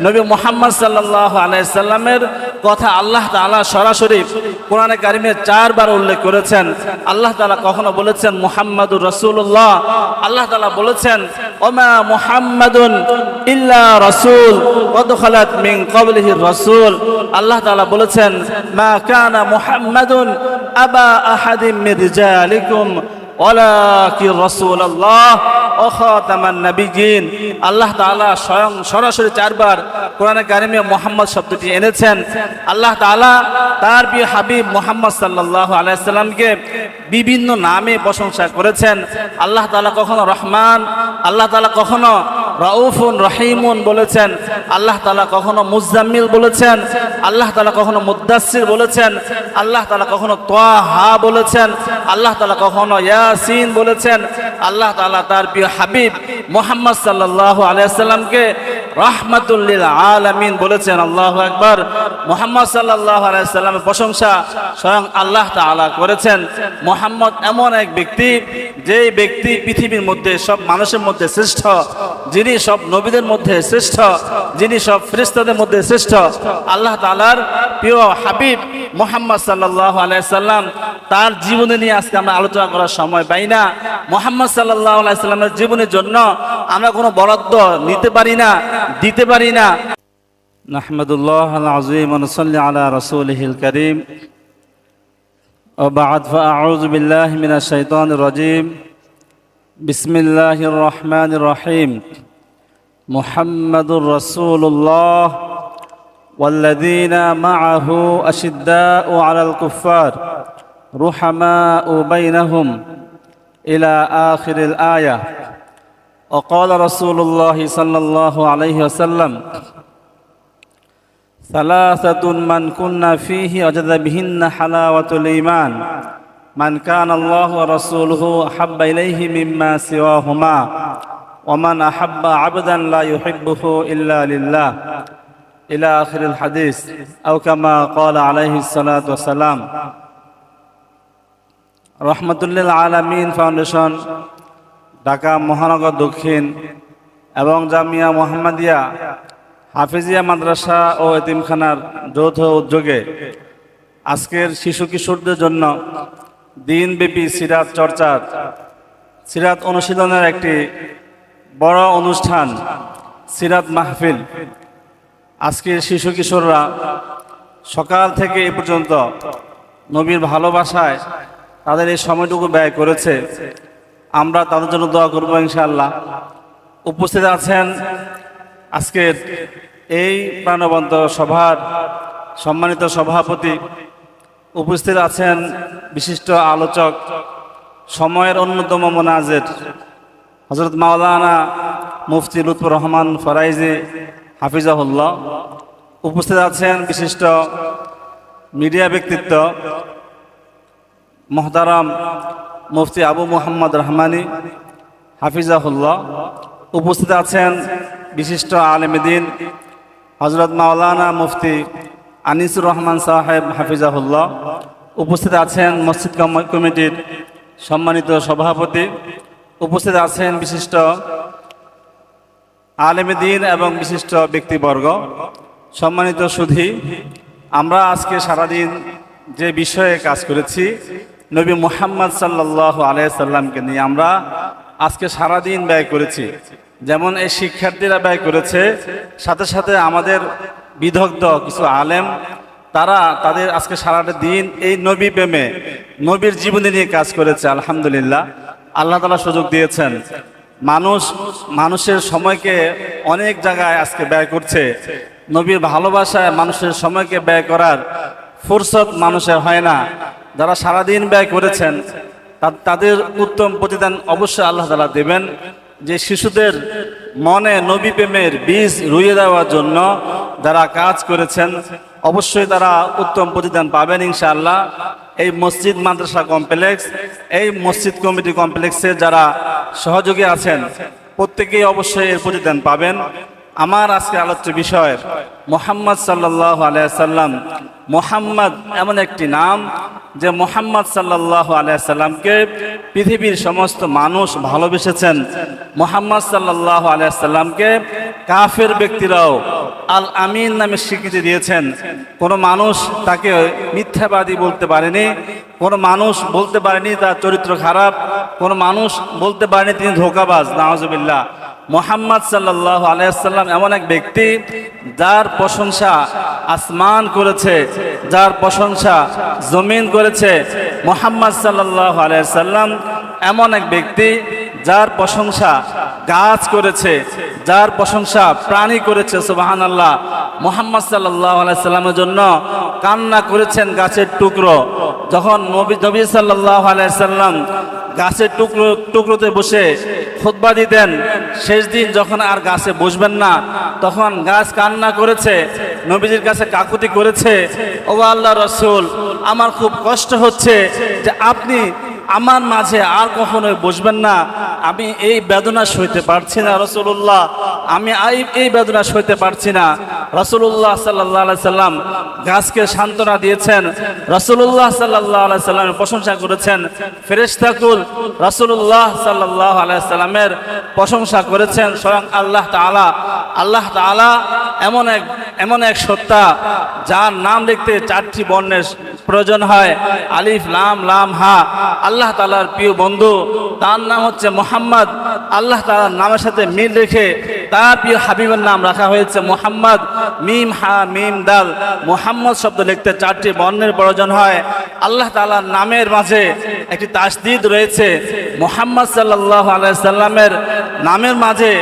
নবী মুহাম্মদ সাল্লাল্লাহু আলাইহি সাল্লামের কথা আল্লাহ তাআলা সরাসরি কোরআনে কারিমে 4 বার উল্লেখ করেছেন। আল্লাহ তাআলা কখনো বলেছেন মুহাম্মাদুর রাসূলুল্লাহ, আল্লাহ তাআলা বলেছেন ওমা মুহাম্মাদুন ইল্লা রাসূল কদ খালাত মিন ক্বাবলিহির রাসূল, আল্লাহ তাআলা বলেছেন মা কানা মুহাম্মাদুন আবা আহাদিম মির রিজালিকুম ওয়ালাকিন রাসূলুল্লাহ ওয়া খাতামান নাবিয়্যিন। আল্লাহ তাআলা স্বয়ং সরাসরি 4 বার কোরআনে কারিমে মুহাম্মদ শব্দটি এনেছেন। আল্লাহ তাআলা তার প্রিয় হাবিব মুহাম্মদ সাল্লাল্লাহু আলাইহি সাল্লামকে বিভিন্ন নামে প্রশংসা করেছেন। আল্লাহ তাআলা কখনো রহমান, আল্লাহ তাআলা কখনো রাউফুন রহিমুন বলেছেন, আল্লাহ তাআলা কখনো মুজাম্মিল বলেছেন, আল্লাহ তাআলা কখনো মুদ্দাসসির বলেছেন, আল্লাহ তাআলা কখনো তাহা বলেছেন, আল্লাহ তাআলা কখনো ইয়াসিন বলেছেন। আল্লাহ তাআলা তার প্রিয় হাবিব মুহাম্মদ সাল্লাল্লাহু আলাইহি সাল্লামকে রাহমাতুল লিল আলামিন বলেছেন। আল্লাহু আকবার। মুহাম্মদ সাল্লাল্লাহু আলাইহি সাল্লামের প্রশংসা স্বয়ং আল্লাহ তাআলা করেছেন। মুহাম্মদ এমন এক ব্যক্তি, যেই ব্যক্তি পৃথিবীর মধ্যে সব মানুষের মধ্যে শ্রেষ্ঠ, যিনি সব নবীদের মধ্যে শ্রেষ্ঠ, যিনি সব ফেরেশতাদের মধ্যে শ্রেষ্ঠ। আল্লাহ তাআলার প্রিয় হাবিব মুহাম্মদ সাল্লাল্লাহু আলাইহি সাল্লাম, তার জীবনী নিয়ে আজকে আমরা আলোচনা করার সময় পাই না। মুহাম্মদ সাল্লাল্লাহু আলাইহি সাল্লামের জীবনের জন্য আমরা কোনো বরাদ্দ নিতে পারি না, দিতে পারি না। নাহমাদুল্লাহল আযীম ওয়া নুসাল্লি আলা রাসূলিহিল কারীম ওয়া বা'দ ফাআউযু বিল্লাহি মিনাশ শাইতানির রাজীম। বিসমিল্লাহির রহমানির রহিম। মুহাম্মাদুর রাসূলুল্লাহ ওয়াল্লাযীনা মা'আহু আশিদ্দাউ আলাল কুফফার রুহামাউ বাইনাহুম ইলা আখিরিল আয়াহ। وقال رسول الله صلى الله عليه وسلم ثلاثة من كنا فيه وجد بهن حلاوة الإيمان من كان الله ورسوله أحب إليه مما سواهما ومن أحب عبدا لا يحبه إلا لله إلى آخر الحديث أو كما قال عليه الصلاة والسلام। রহমাতুল্লিল আলামিন ফাউন্ডেশন, ঢাকা মহানগর দক্ষিণ এবং জামিয়া মোহাম্মদিয়া হাফিজিয়া মাদ্রাসা ও এতিমখানার যৌথ উদ্যোগে আজকের শিশু কিশোরদের জন্য দিনব্যাপী সিরাত চর্চার, সিরাত অনুশীলনের একটি বড় অনুষ্ঠান সিরাত মাহফিল। আজকের শিশু কিশোররা সকাল থেকে এ পর্যন্ত নবীর ভালোবাসায় তাদের এই সময়টুকু ব্যয় করেছে। আমরা তাদের জন্য দোয়া করব ইনশাআল্লাহ। উপস্থিত আছেন আজকের এই প্রাণবন্ত সভার সম্মানিত সভাপতি, উপস্থিত আছেন বিশিষ্ট আলোচক, সময়ের অন্যতম মোনাজের হযরত মাওলানা মুফতি লুৎফুর রহমান ফরাইজি হাফিজাহুল্লাহ। উপস্থিত আছেন বিশিষ্ট মিডিয়া ব্যক্তিত্ব মুহতারাম মুফতি আবু মুহাম্মদ রহমানি হাফিজাহুল্লাহ। উপস্থিত আছেন বিশিষ্ট আলেম দ্বীন হযরত মাওলানা মুফতি আনিসুর রহমান সাহেব হাফিজাহুল্লাহ। উপস্থিত আছেন মসজিদ কমিটির সম্মানিত সভাপতি। উপস্থিত আছেন বিশিষ্ট আলেম দ্বীন এবং বিশিষ্ট ব্যক্তিবর্গ। সম্মানিত সুধী, আমরা আজকে সারাদিন যে বিষয়ে কাজ করেছি, নবী মুহাম্মদ সাল্লাল্লাহু আলাইহি সাল্লামকে নিয়ে আমরা আজকে সারাদিন ব্যয় করেছি। যেমন এই শিক্ষার্থীরা ব্যয় করেছে, সাথে সাথে আমাদের বিদগ্ধ কিছু আলেম, তারা তাদের আজকে সারাটা দিন এই নবী প্রেমে, নবীর জীবনী নিয়ে কাজ করেছে। আলহামদুলিল্লাহ, আল্লাহ তাআলা সুযোগ দিয়েছেন। মানুষের সময়কে অনেক জায়গায় আজকে ব্যয় করছে। নবীর ভালোবাসায় মানুষের সময়কে ব্যয় করার ফুরসত মানুষের হয় না। যারা সারাদিন ব্যয় করেছেন তাদের উত্তম প্রতিদান অবশ্যই আল্লাহ তাআলা দেবেন। যে শিশুদের মনে নবী প্রেমের বীজ রুইয়ে দেওয়ার জন্য যারা কাজ করেছেন, অবশ্যই তারা উত্তম প্রতিদান পাবেন ইনশাআল্লাহ। এই মসজিদ মাদ্রাসা কমপ্লেক্স, এই মসজিদ কমিটি কমপ্লেক্সের যারা সহযোগী আছেন, প্রত্যেকেই অবশ্যই এর প্রতিদান পাবেন। আমার আজকে আলোচ্য বিষয় মুহাম্মদ সাল্লাল্লাহু আলাইহি সাল্লাম। মুহাম্মদ এমন একটি নাম যে মুহাম্মদ সাল্লাল্লাহু আলাইহি সাল্লামকে পৃথিবীর সমস্ত মানুষ ভালোবেসেছেন। মুহাম্মদ সাল্লাল্লাহু আলাইহি সাল্লামকে কাফের ব্যক্তিরাও আল আমিন নামে স্বীকৃতি দিয়েছেন। কোনো মানুষ তাকে মিথ্যাবাদী বলতে পারেনি, কোনো মানুষ বলতে পারেনি তার চরিত্র খারাপ, কোনো মানুষ বলতে পারেনি তিনি ধোঁকাবাজ। নাউজুবিল্লাহ। মুহাম্মদ সাল্লাল্লাহু আলাইহি ওয়াসাল্লাম এমন এক ব্যক্তি যার প্রশংসা আসমান করেছে, যার প্রশংসা জমিন করেছে। মুহাম্মদ সাল্লাল্লাহু আলাইহি ওয়াসাল্লাম এমন এক ব্যক্তি যার প্রশংসা গাছ করেছে, যার প্রশংসা প্রাণী করেছে। সুবহানাল্লাহ। মুহাম্মদ সাল্লাল্লাহু আলাইহি ওয়াসাল্লামের জন্য কান্না করেছেন গাছের টুকরো। যখন নবী সাল্লাল্লাহু আলাইহি ওয়াসাল্লাম গাছের টুকরোতে বসে খুতবা দিতেন, শেষ দিন যখন আর গাছে বসবেন না, তখন গাছ কান্না করেছে, নবীজির কাছে কাকুতি করেছে, ও আল্লাহ রাসূল, আমার খুব কষ্ট হচ্ছে যে আপনি আমার মাঝে আর কখনোই বসবেন না, আমি এই বেদনা সইতে পারছি না রাসূলুল্লাহ, আমি এই বেদনা সইতে পারছি না। রাসূলুল্লাহ সাল্লাল্লাহু আলাইহি সাল্লাম গাছকে সান্ত্বনা দিয়েছেন, রাসূলুল্লাহ সাল্লাল্লাহু আলাইহি সাল্লামের প্রশংসা করেছেন। ফেরেশতাকুল রাসূলুল্লাহ সাল্লাল্লাহু আলাইহি সাল্লামের প্রশংসা করেছেন। স্বয়ং আল্লাহ তাআলা, আল্লাহ তাআলা এমন এক সত্তা যার নাম লিখতে 4টি বর্ণের প্রয়োজন হয়, আলিফ লাম লাম হা। আল্লাহ তাআলার প্রিয় বন্ধু, তার নাম হচ্ছে মুহাম্মদ। আল্লাহ তাআলার নামের সাথে মিল রেখে তার প্রিয় হাবিবের নাম রাখা হয়েছে মুহাম্মদ। মিম হা মিম দাল। মুহাম্মদ শব্দ লিখতে 4টি বর্ণের প্রয়োজন হয়। আল্লাহ তাআলার নামের মাঝে একটি তাসদীদ রয়েছে। মুহাম্মদ সাল্লাল্লাহু আলাইহি সাল্লামের নামের মাঝে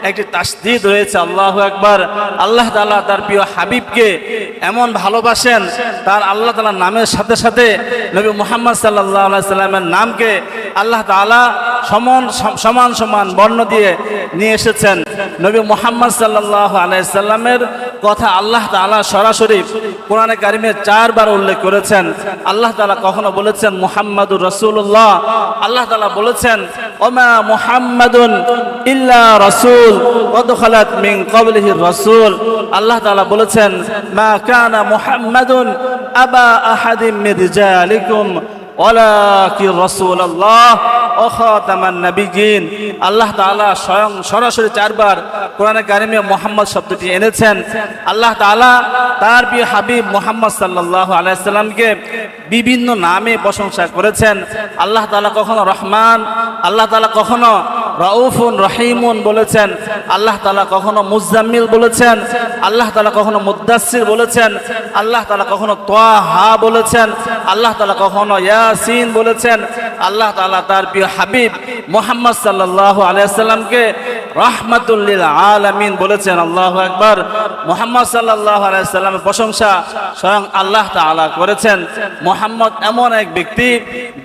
একটি তাসদীদ রয়েছে। আল্লাহু আকবার। আল্লাহ তাআলা তার প্রিয় হাবিবকে এমন ভালোবাসেন, তার আল্লাহ তাআলার নামের সাথে সাথে নবী মুহাম্মদ সাল্লাল্লাহু আলাইহি সাল্লামের নামকে আল্লাহ তাআলা সমান সমান বর্ণ দিয়ে নিয়ে এসেছেন। নবী মুহাম্মদ সাল্লাল্লাহু আলাইহি সাল্লামের কথা আল্লাহ তাআলা সরাসরি কোরআনে কারিমে 4 বার উল্লেখ করেছেন। আল্লাহ তাআলা কখনো বলেছেন মুহাম্মাদুর রাসূলুল্লাহ, আল্লাহ তাআলা বলেছেন ওমা মুহাম্মাদুন ইল্লা রাসূল কদ খালাত মিন ক্বাবলিহি রাসূল। আল্লাহ তাআলা বলেছেন মা কানা মুহাম্মাদুন আবা আহাদিম মিন রিজালিকুম ওয়ালাকিন রাসূলুল্লাহ ওয়া খাতামান নাবিয়্যিন। আল্লাহ তাআলা স্বয়ং সরাসরি 4 বার কোরআনে কারিমে মুহাম্মদ শব্দটি এনেছেন। আল্লাহ তাআলা তার প্রিয় হাবিব মুহাম্মদ সাল্লাল্লাহু আলাইহি সাল্লামকে বিভিন্ন নামে প্রশংসা করেছেন। আল্লাহ তাআলা কখনো রহমান, আল্লাহ তাআলা কখনো রাউফুন রহিমুন বলেছেন, আল্লাহ তাআলা কখনো মুজাম্মিল বলেছেন, আল্লাহ তাআলা কখনো মুদ্দাসসির বলেছেন, আল্লাহ তাআলা কখনো তাহা বলেছেন, আল্লাহ তাআলা কখনো ইয়াসিন বলেছেন। আল্লাহ তাআলা তার প্রিয় হাবিব মুহাম্মদ সাল্লাল্লাহু আলাইহি সাল্লামকে রাহমাতুল লিল আলামিন বলেছেন। আল্লাহু আকবার। মুহাম্মদ সাল্লাল্লাহু আলাইহি সাল্লামের প্রশংসা স্বয়ং আল্লাহ তাআলা করেছেন। মুহাম্মদ এমন এক ব্যক্তি,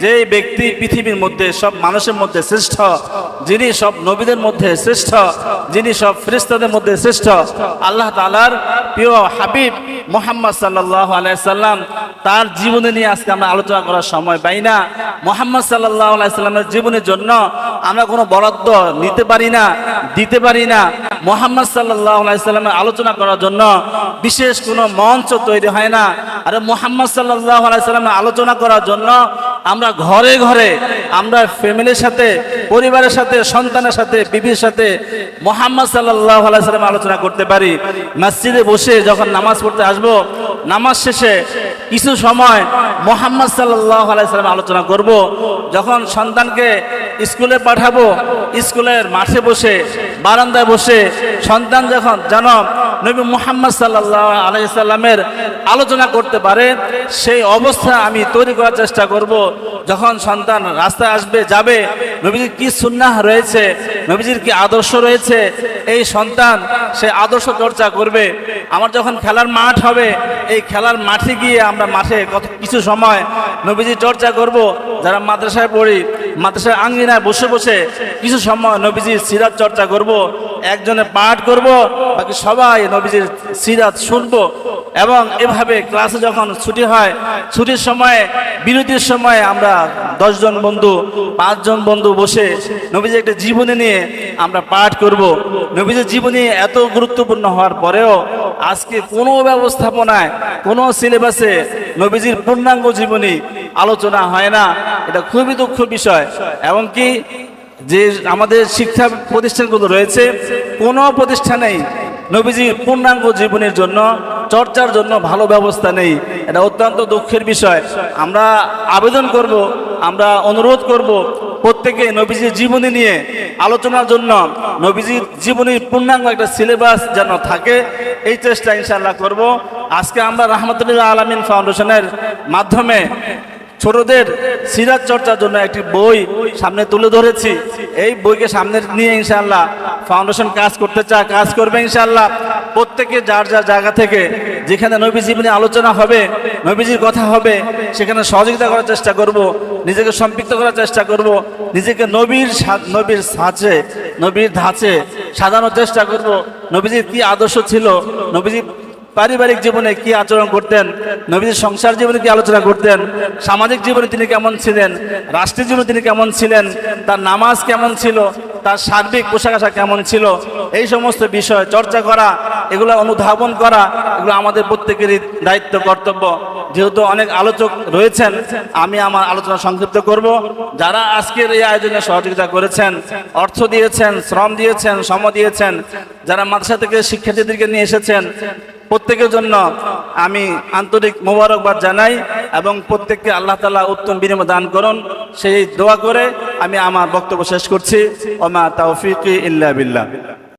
যে ব্যক্তি পৃথিবীর মধ্যে সব মানুষের মধ্যে শ্রেষ্ঠ, যিনি সব নবীদের মধ্যে শ্রেষ্ঠ, যিনি সব ফেরেশতাদের মধ্যে শ্রেষ্ঠ। আল্লাহ তাআলার প্রিয় হাবিব মুহাম্মদ সাল্লাল্লাহু আলাইহি সাল্লাম, তার জীবনী নিয়ে আজকে আমরা আলোচনা করার সময় পাই না। মুহাম্মদ সাল্লাল্লাহু আলাইহি সাল্লামের জীবনের জন্য আমরা কোনো বরাদ্দ নিতে পারি না, দিতে পারি না। মুহাম্মদ সাল্লাল্লাহু আলাইহি সাল্লামের আলোচনা করার জন্য বিশেষ কোনো মঞ্চ তৈরি হয় না। আর মুহাম্মদ সাল্লাল্লাহু আলাইহি সাল্লামের আলোচনা করার জন্য আমরা ঘরে ঘরে, আমরা ফ্যামিলির সাথে, পরিবারের সাথে, সন্তানের সাথে, বিবির সাথে মুহাম্মদ সাল্লাল্লাহু আলাইহি সাল্লামের আলোচনা করতে পারি। মসজিদে বসে যখন নামাজ পড়তে আসবো, নামাজ শেষে কিছু সময় মুহাম্মদ সাল্লাল্লাহু আলাইহি সাল্লামের আলোচনা করব। যখন সন্তানকে স্কুলে পাঠাবো, স্কুলের মাঠে বসে, বারান্দায় বসে সন্তান যখন নবী মুহাম্মদ সাল্লাল্লাহু আলাইহি সাল্লামের আলোচনা করতে পারে, সেই অবস্থা আমি তৈরি করার চেষ্টা করব। যখন সন্তান রাস্তায় আসবে, যাবে, নবীজির কি সুন্নাহ রয়েছে, নবীজির কি আদর্শ রয়েছে, এই সন্তান সে আদর্শ চর্চা করবে। আমার যখন খেলার মাঠ হবে, এই খেলার মাঠে গিয়ে আমরা মাঠে কিছু সময় নবীজি চর্চা করব। যারা মাদ্রাসায় পড়ি, মাদ্রাসার আঙ্গিনায় বসে বসে কিছু সময় নবীজির সিরাত চর্চা করব। একজনে পাঠ করব, বাকি সবাই নবীজির সিরাত শুনবো। এবং এভাবে ক্লাসে যখন ছুটি হয়, ছুটির সময়ে, বিরতির সময়ে আমরা 10 জন বন্ধু, 5 জন বন্ধু বসে নবীজির একটা জীবনী নিয়ে আমরা পাঠ করব। নবীজির জীবনী এত গুরুত্বপূর্ণ হওয়ার পরেও আজকে কোনো ব্যবস্থাপনায়, কোনো সিলেবাসে নবীজির পূর্ণাঙ্গ জীবনী আলোচনা হয় না। এটা খুবই দুঃখ বিষয়। এবং কি যে আমাদের শিক্ষা প্রতিষ্ঠানগুলো রয়েছে, কোনো প্রতিষ্ঠানেই নবীজির পূর্ণাঙ্গ জীবনের জন্য চর্চার জন্য ভালো ব্যবস্থা নেই। এটা অত্যন্ত দুঃখের বিষয়। আমরা আবেদন করব, আমরা অনুরোধ করব প্রত্যেকে নবীজির জীবনী নিয়ে আলোচনার জন্য, নবীজির জীবনীর পূর্ণাঙ্গ একটা সিলেবাস যেন থাকে, এই চেষ্টা ইনশাআল্লাহ করব। আজকে আমরা রাহমাতুল্লিল আলামিন ফাউন্ডেশনের মাধ্যমে ছোটদের সিরাত চর্চার জন্য একটি বই সামনে তুলে ধরেছি। এই বইকে সামনে নিয়ে ইনশাআল্লাহ ফাউন্ডেশন কাজ করতে চায়, কাজ করবে ইনশাআল্লাহ। প্রত্যেকে যার যার জায়গা থেকে যেখানে নবী জীবনে আলোচনা হবে, নবীজির কথা হবে, সেখানে সহযোগিতা করার চেষ্টা করব, নিজেকে সম্পৃক্ত করার চেষ্টা করব, নিজেকে নবীর ধাঁচে সাজানোর চেষ্টা করব। নবীজির কি আদর্শ ছিল, নবীজি পারিবারিক জীবনে কি আচরণ করতেন, নবীজি সংসার জীবনে কি আলোচনা করতেন, সামাজিক জীবনে তিনি কেমন ছিলেন, রাষ্ট্রীয় জীবনে তিনি কেমন ছিলেন, তার নামাজ কেমন ছিল, তার সার্বিক পোশাক আশাক কেমন ছিল, এই সমস্ত বিষয় চর্চা করা, এগুলো অনুধাবন করা, এগুলো আমাদের প্রত্যেকেরই দায়িত্ব, কর্তব্য। যেহেতু অনেক আলোচক রয়েছেন, আমি আমার আলোচনা সংক্ষিপ্ত করব। যারা আজকের এই আয়োজনে সহযোগিতা করেছেন, অর্থ দিয়েছেন, শ্রম দিয়েছেন, সময় দিয়েছেন, যারা মাদ্রাসা থেকে শিক্ষার্থীদেরকে নিয়ে এসেছেন, প্রত্যেকের জন্য আমি আন্তরিক মোবারকবাদ জানাই এবং প্রত্যেককে আল্লাহ তাআলা উত্তম বিনিময় দান করুন, সেই দোয়া করে আমি আমার বক্তব্য শেষ করছি। ওমা তাওফিকি ইল্লা বিল্লাহ।